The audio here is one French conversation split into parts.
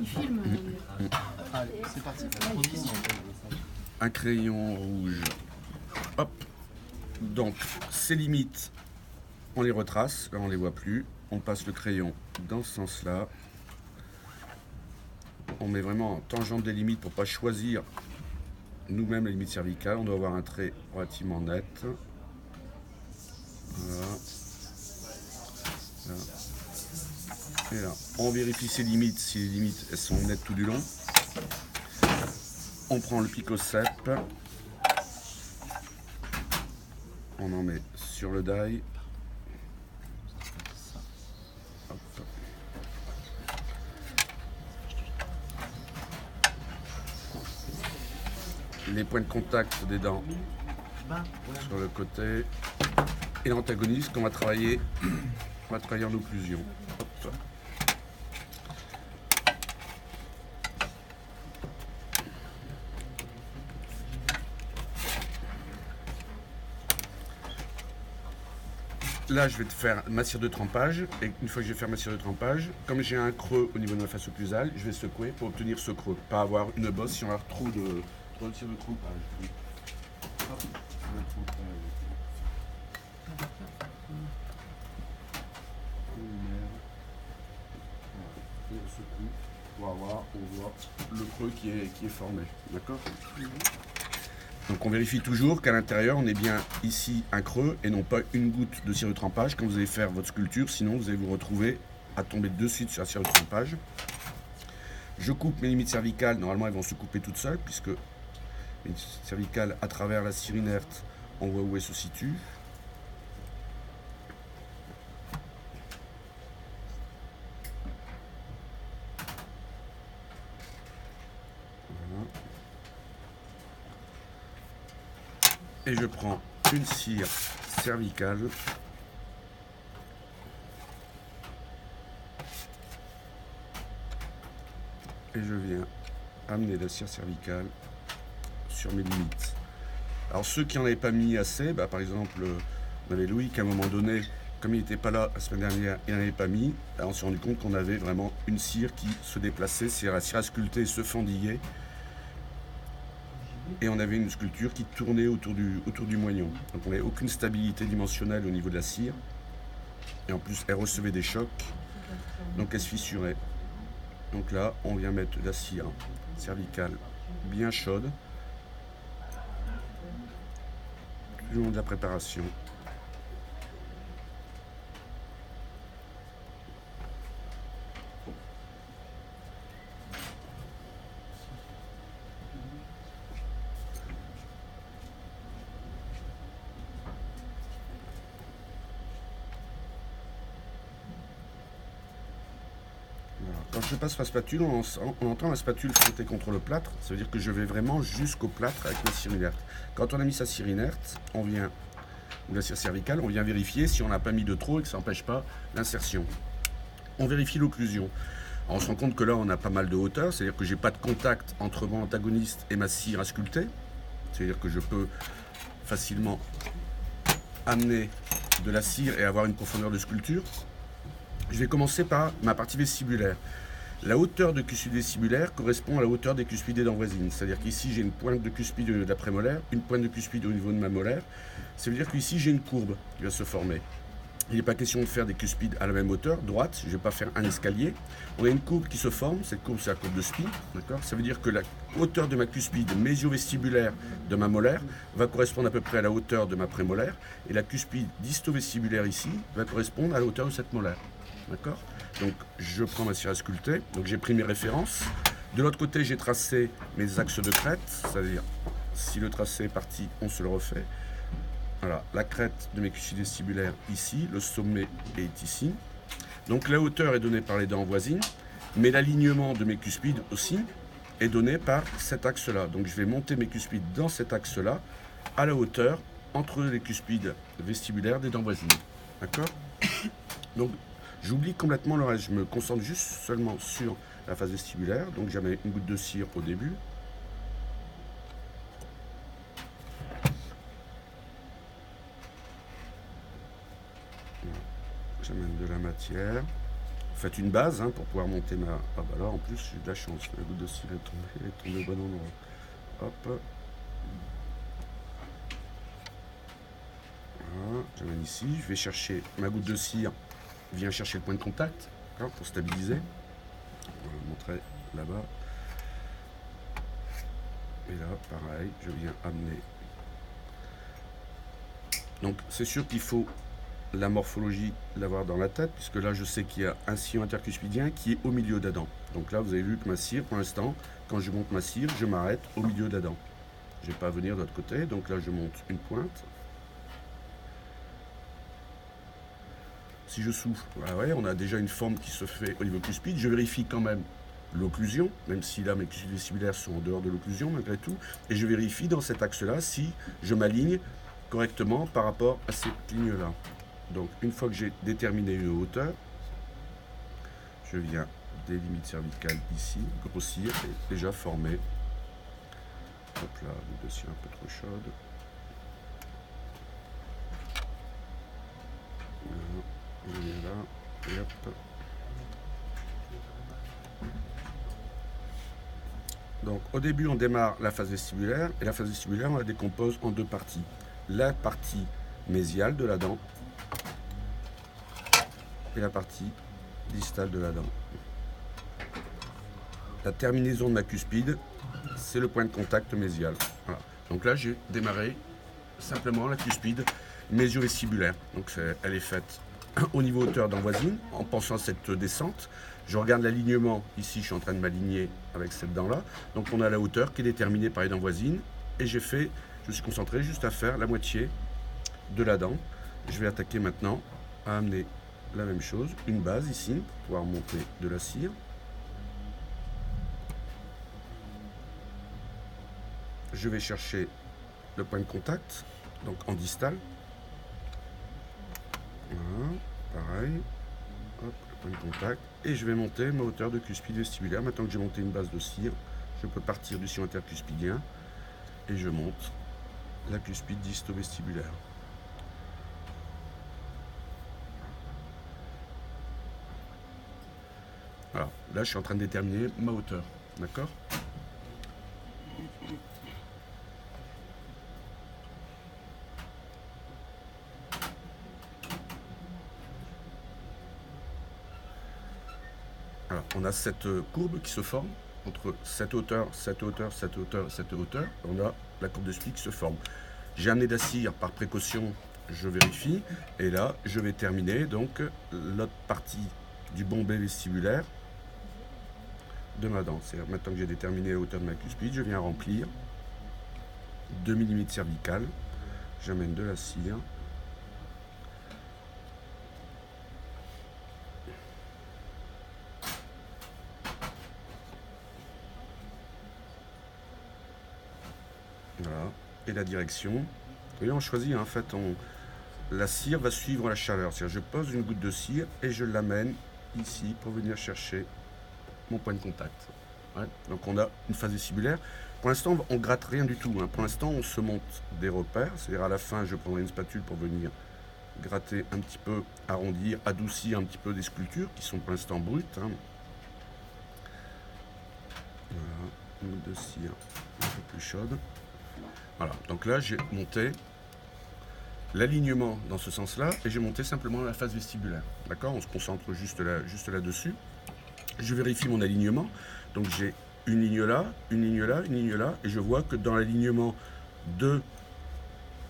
Il filme. Allez, c'est parti. Un crayon rouge. Hop. Donc, ces limites, on les retrace. Là, on les voit plus. On passe le crayon dans ce sens-là. On met vraiment en tangente des limites pour pas choisir nous-mêmes les limites cervicales. On doit avoir un trait relativement net. Voilà. Là. Et là, on vérifie ces limites, si les limites elles sont nettes tout du long. On prend le picocep, on en met sur le die. Hop. Les points de contact des dents sur le côté. Et l'antagoniste qu'on va travailler, en occlusion. Hop. Là, je vais te faire ma cire de trempage. Et une fois que je vais faire ma cire de trempage, comme j'ai un creux au niveau de ma face occlusale, je vais secouer pour obtenir ce creux. Pas avoir une bosse si on a trop de cire de trempage. Hop. On secoue pour avoir, on voit le creux qui est formé. D'accord ? Donc on vérifie toujours qu'à l'intérieur, on est bien ici un creux et non pas une goutte de cire de trempage quand vous allez faire votre sculpture. Sinon, vous allez vous retrouver à tomber de suite sur la cire de trempage. Je coupe mes limites cervicales. Normalement, elles vont se couper toutes seules puisque les limites cervicales, à travers la cire inerte, on voit où elles se situent. Et je prends une cire cervicale et je viens amener la cire cervicale sur mes limites. Alors ceux qui n'en avaient pas mis assez, par exemple, on avait Louis qui à un moment donné, comme il n'était pas là la semaine dernière, il n'en avait pas mis. Alors on s'est rendu compte qu'on avait vraiment une cire qui se déplaçait, c'est la cire à sculpter se fendillait. Et on avait une sculpture qui tournait autour du moignon. Donc on n'avait aucune stabilité dimensionnelle au niveau de la cire. Et en plus, elle recevait des chocs. Donc elle se fissurait. Donc là, on vient mettre de la cire cervicale bien chaude. Tout le long de la préparation. Quand je passe ma spatule, on entend la spatule frotter contre le plâtre. Ça veut dire que je vais vraiment jusqu'au plâtre avec ma cire inerte. Quand on a mis sa cire inerte, on vient, ou la cire cervicale, on vient vérifier si on n'a pas mis de trop et que ça n'empêche pas l'insertion. On vérifie l'occlusion. On se rend compte que là, on a pas mal de hauteur. C'est-à-dire que j'ai pas de contact entre mon antagoniste et ma cire à sculpter. C'est-à-dire que je peux facilement amener de la cire et avoir une profondeur de sculpture. Je vais commencer par ma partie vestibulaire. La hauteur de cuspide vestibulaire correspond à la hauteur des cuspides des dents voisines. C'est-à-dire qu'ici, j'ai une pointe de cuspide de la prémolaire, une pointe de cuspide au niveau de ma molaire. Ça veut dire qu'ici, j'ai une courbe qui va se former. Il n'est pas question de faire des cuspides à la même hauteur, droite. Je ne vais pas faire un escalier. On a une courbe qui se forme. Cette courbe, c'est la courbe de Spee. Ça veut dire que la hauteur de ma cuspide mésio-vestibulaire de ma molaire va correspondre à peu près à la hauteur de ma prémolaire. Et la cuspide disto-vestibulaire ici va correspondre à la hauteur de cette molaire. D'accord ? Donc je prends ma cire à sculpter, donc j'ai pris mes références. De l'autre côté, j'ai tracé mes axes de crête, c'est-à-dire si le tracé est parti, on se le refait. Voilà, la crête de mes cuspides vestibulaires ici, le sommet est ici. Donc la hauteur est donnée par les dents voisines, mais l'alignement de mes cuspides aussi est donné par cet axe-là. Donc je vais monter mes cuspides dans cet axe-là, à la hauteur entre les cuspides vestibulaires des dents voisines. D'accord ? Donc j'oublie complètement le reste, je me concentre juste seulement sur la face vestibulaire. Donc j'avais une goutte de cire au début. J'amène de la matière, faites une base hein, pour pouvoir monter ma... Ah bah là en plus j'ai de la chance, la goutte de cire est tombée au bon endroit. Hop. Voilà, j'amène ici, je vais chercher ma goutte de cire, viens chercher le point de contact pour stabiliser. On va le montrer là-bas. Et là, pareil, je viens amener. Donc c'est sûr qu'il faut la morphologie l'avoir dans la tête, puisque là je sais qu'il y a un sillon intercuspidien qui est au milieu d'Adam. Donc là vous avez vu que ma cire, pour l'instant, quand je monte ma cire, je m'arrête au milieu d'Adam. Je ne vais pas venir de l'autre côté, donc là je monte une pointe. Si je souffle, voilà, ouais, on a déjà une forme qui se fait au niveau cuspide. Je vérifie quand même l'occlusion, même si là mes cuspides vestibulaires sont en dehors de l'occlusion malgré tout, et je vérifie dans cet axe-là si je m'aligne correctement par rapport à cette ligne-là. Donc une fois que j'ai déterminé une hauteur, je viens des limites cervicales ici, grossir et déjà former. Hop là, le dossier un peu trop chaude. Voilà, on est là, et hop. Donc au début on démarre la phase vestibulaire, et la phase vestibulaire on la décompose en deux parties. La partie mésiale de la dent et la partie distale de la dent. La terminaison de ma cuspide, c'est le point de contact mésial. Voilà. Donc là j'ai démarré simplement la cuspide mésio-vestibulaire. Donc elle est faite au niveau hauteur dent voisine, en pensant à cette descente. Je regarde l'alignement, ici je suis en train de m'aligner avec cette dent là. Donc on a la hauteur qui est déterminée par les dents voisines, et je suis concentré juste à faire la moitié de la dent. Je vais attaquer maintenant à amener la même chose, une base ici, pour pouvoir monter de la cire. Je vais chercher le point de contact, donc en distal. Voilà, pareil. Hop, le point de contact. Et je vais monter ma hauteur de cuspide vestibulaire. Maintenant que j'ai monté une base de cire, je peux partir du sillon intercuspidien et je monte la cuspide disto-vestibulaire. Voilà, là je suis en train de déterminer ma hauteur, d'accord ? Alors, on a cette courbe qui se forme entre cette hauteur, cette hauteur, cette hauteur, cette hauteur. On a la courbe de Spix qui se forme. J'ai amené de la cire par précaution, je vérifie, et là je vais terminer donc l'autre partie du bombé vestibulaire de ma dent. C'est-à-dire maintenant que j'ai déterminé la hauteur de ma cuspide, je viens remplir 2 mm cervicales. J'amène de la cire. Voilà. Et la direction. Et on choisit, en fait, la cire va suivre la chaleur. C'est-à-dire, je pose une goutte de cire et je l'amène ici pour venir chercher mon point de contact. Ouais. Donc on a une phase vestibulaire. Pour l'instant, on gratte rien du tout. Hein. Pour l'instant, on se monte des repères. C'est-à-dire à la fin, je prendrai une spatule pour venir gratter un petit peu, arrondir, adoucir un petit peu des sculptures qui sont pour l'instant brutes. Hein. Voilà, une goutte de cire un peu plus chaude. Voilà, donc là j'ai monté l'alignement dans ce sens-là et j'ai monté simplement la phase vestibulaire. D'accord, on se concentre juste là-dessus. Je vérifie mon alignement. Donc j'ai une ligne là, une ligne là, une ligne là, et je vois que dans l'alignement de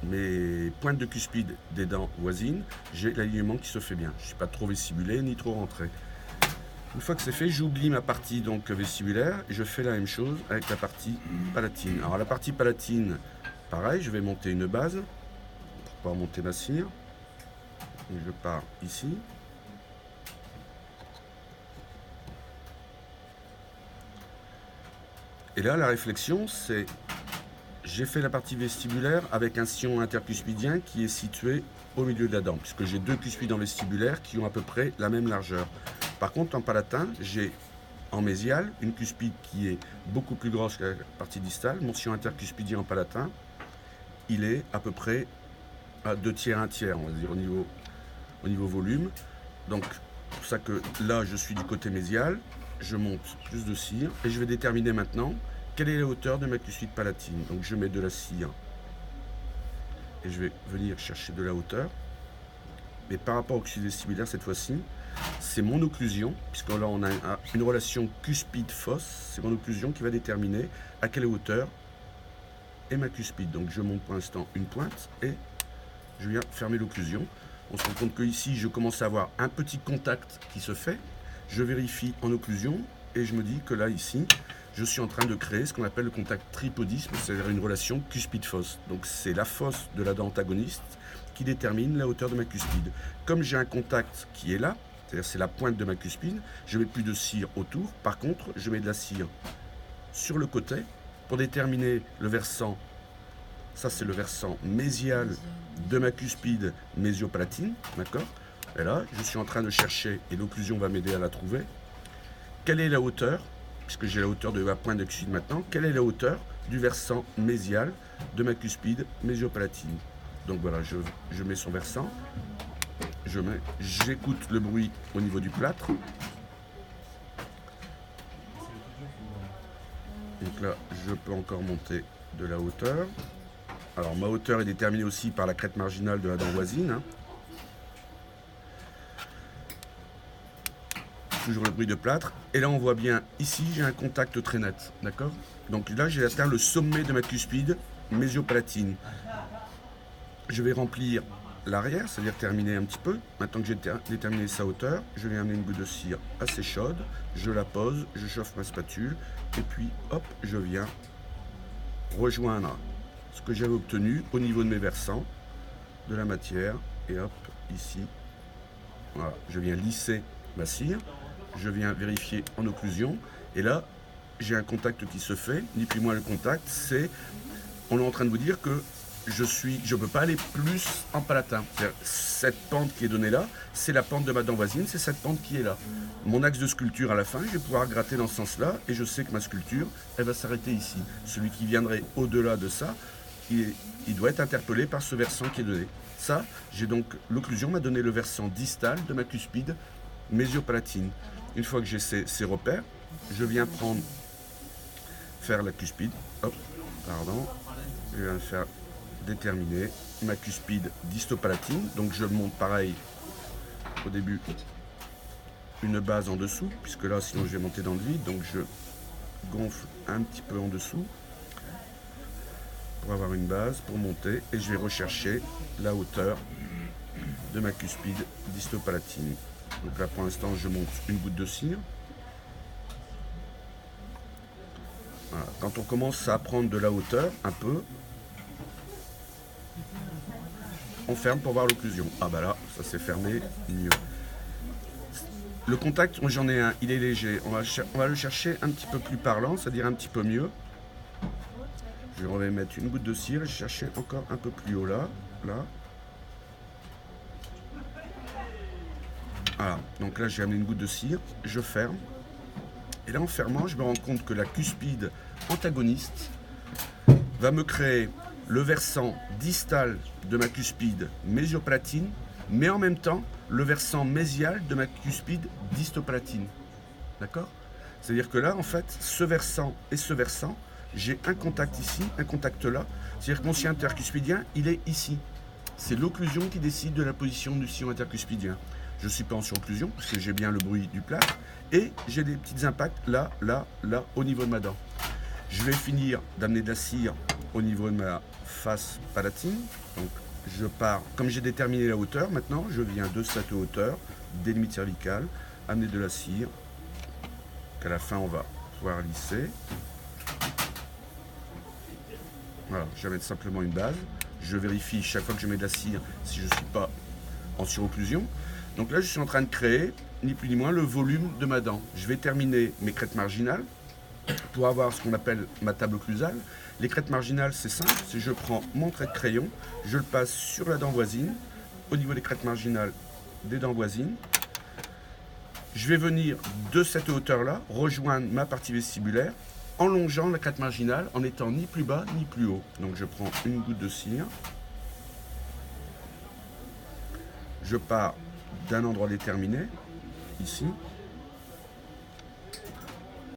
mes pointes de cuspide des dents voisines, j'ai l'alignement qui se fait bien. Je ne suis pas trop vestibulé ni trop rentré. Une fois que c'est fait, j'oublie ma partie donc vestibulaire et je fais la même chose avec la partie palatine. Alors la partie palatine, pareil, je vais monter une base pour pouvoir monter ma cire. Je pars ici. Et là, la réflexion, c'est j'ai fait la partie vestibulaire avec un sillon intercuspidien qui est situé au milieu de la dent, puisque j'ai deux cuspides en vestibulaire qui ont à peu près la même largeur. Par contre, en palatin, j'ai en mésial une cuspide qui est beaucoup plus grosse que la partie distale. Mon sillon intercuspidien en palatin, il est à peu près à 2 tiers, 1 tiers, on va dire, au niveau volume. Donc, C'est pour ça que là, je suis du côté mésial. Je monte plus de cire et je vais déterminer maintenant quelle est la hauteur de ma cuspide palatine. Donc je mets de la cire et je vais venir chercher de la hauteur. Mais par rapport au cuspide vestibulaire cette fois-ci, c'est mon occlusion, puisque là on a une relation cuspide-fosse, c'est mon occlusion qui va déterminer à quelle hauteur est ma cuspide. Donc je monte pour l'instant une pointe et je viens fermer l'occlusion. On se rend compte que ici je commence à avoir un petit contact qui se fait. Je vérifie en occlusion et je me dis que là ici, je suis en train de créer ce qu'on appelle le contact tripodisme, c'est-à-dire une relation cuspide-fosse. Donc c'est la fosse de la dent antagoniste qui détermine la hauteur de ma cuspide. Comme j'ai un contact qui est là, c'est-à-dire c'est la pointe de ma cuspide, je mets plus de cire autour. Par contre, je mets de la cire sur le côté pour déterminer le versant. Ça, c'est le versant mésial de ma cuspide mésiopalatine, d'accord? Et là, je suis en train de chercher, et l'occlusion va m'aider à la trouver, quelle est la hauteur, puisque j'ai la hauteur de ma pointe de cuspide maintenant, quelle est la hauteur du versant mésial de ma cuspide mésiopalatine. Donc voilà, je mets son versant, j'écoute le bruit au niveau du plâtre. Donc là, je peux encore monter de la hauteur. Alors ma hauteur est déterminée aussi par la crête marginale de la dent voisine. Hein. Toujours le bruit de plâtre. Et là, on voit bien, ici, j'ai un contact très net. D'accord? Donc là, j'ai atteint le sommet de ma cuspide mésiopalatine. Je vais remplir l'arrière, c'est-à-dire terminer un petit peu. Maintenant que j'ai déterminé sa hauteur, je vais amener une goutte de cire assez chaude. Je la pose, je chauffe ma spatule. Et puis, hop, je viens rejoindre ce que j'avais obtenu au niveau de mes versants de la matière. Et hop, ici, voilà, je viens lisser ma cire. Je viens vérifier en occlusion. Et là, j'ai un contact qui se fait. Ni plus moins le contact, c'est... On est en train de vous dire que je ne peux pas aller plus en palatin. Cette pente qui est donnée là, c'est la pente de ma dent voisine, c'est cette pente qui est là. Mon axe de sculpture à la fin, je vais pouvoir gratter dans ce sens-là, et je sais que ma sculpture, elle va s'arrêter ici. Celui qui viendrait au-delà de ça, il doit être interpellé par ce versant qui est donné. Ça, j'ai donc, l'occlusion m'a donné le versant distal de ma cuspide mésiopalatine. Une fois que j'ai ces repères, je viens faire la cuspide. Hop, pardon, je viens faire déterminer ma cuspide distopalatine. Donc je monte pareil au début une base en dessous, puisque là sinon je vais monter dans le vide. Donc je gonfle un petit peu en dessous pour avoir une base, pour monter, et je vais rechercher la hauteur de ma cuspide distopalatine. Donc là pour l'instant je monte une goutte de cire. Voilà. Quand on commence à prendre de la hauteur un peu, on ferme pour voir l'occlusion. Ah bah là, ça s'est fermé mieux. Le contact, j'en ai un, il est léger. On va le chercher un petit peu plus parlant, c'est-à-dire un petit peu mieux. Je vais mettre une goutte de cire et chercher encore un peu plus haut là. Voilà, donc là j'ai amené une goutte de cire, je ferme. Et là en fermant, je me rends compte que la cuspide antagoniste va me créer le versant distal de ma cuspide mésiopalatine, mais en même temps le versant mésial de ma cuspide distopalatine. D'accord? C'est-à-dire que là, en fait, ce versant et ce versant, j'ai un contact ici, un contact là. C'est-à-dire que mon sillon intercuspidien, il est ici. C'est l'occlusion qui décide de la position du sillon intercuspidien. Je ne suis pas en surocclusion, parce que j'ai bien le bruit du plâtre, et j'ai des petits impacts là, là, là, au niveau de ma dent. Je vais finir d'amener de la cire au niveau de ma face palatine. Donc je pars, comme j'ai déterminé la hauteur, maintenant je viens de cette hauteur, des limites cervicales, amener de la cire, qu'à la fin on va pouvoir lisser. Voilà, je vais mettre simplement une base. Je vérifie chaque fois que je mets de la cire si je ne suis pas en surocclusion. Donc là je suis en train de créer, ni plus ni moins, le volume de ma dent. Je vais terminer mes crêtes marginales pour avoir ce qu'on appelle ma table occlusale. Les crêtes marginales, c'est simple, c'est je prends mon trait de crayon, je le passe sur la dent voisine, au niveau des crêtes marginales des dents voisines. Je vais venir de cette hauteur-là, rejoindre ma partie vestibulaire, en longeant la crête marginale, en étant ni plus bas ni plus haut. Donc je prends une goutte de cire, je pars d'un endroit déterminé, ici.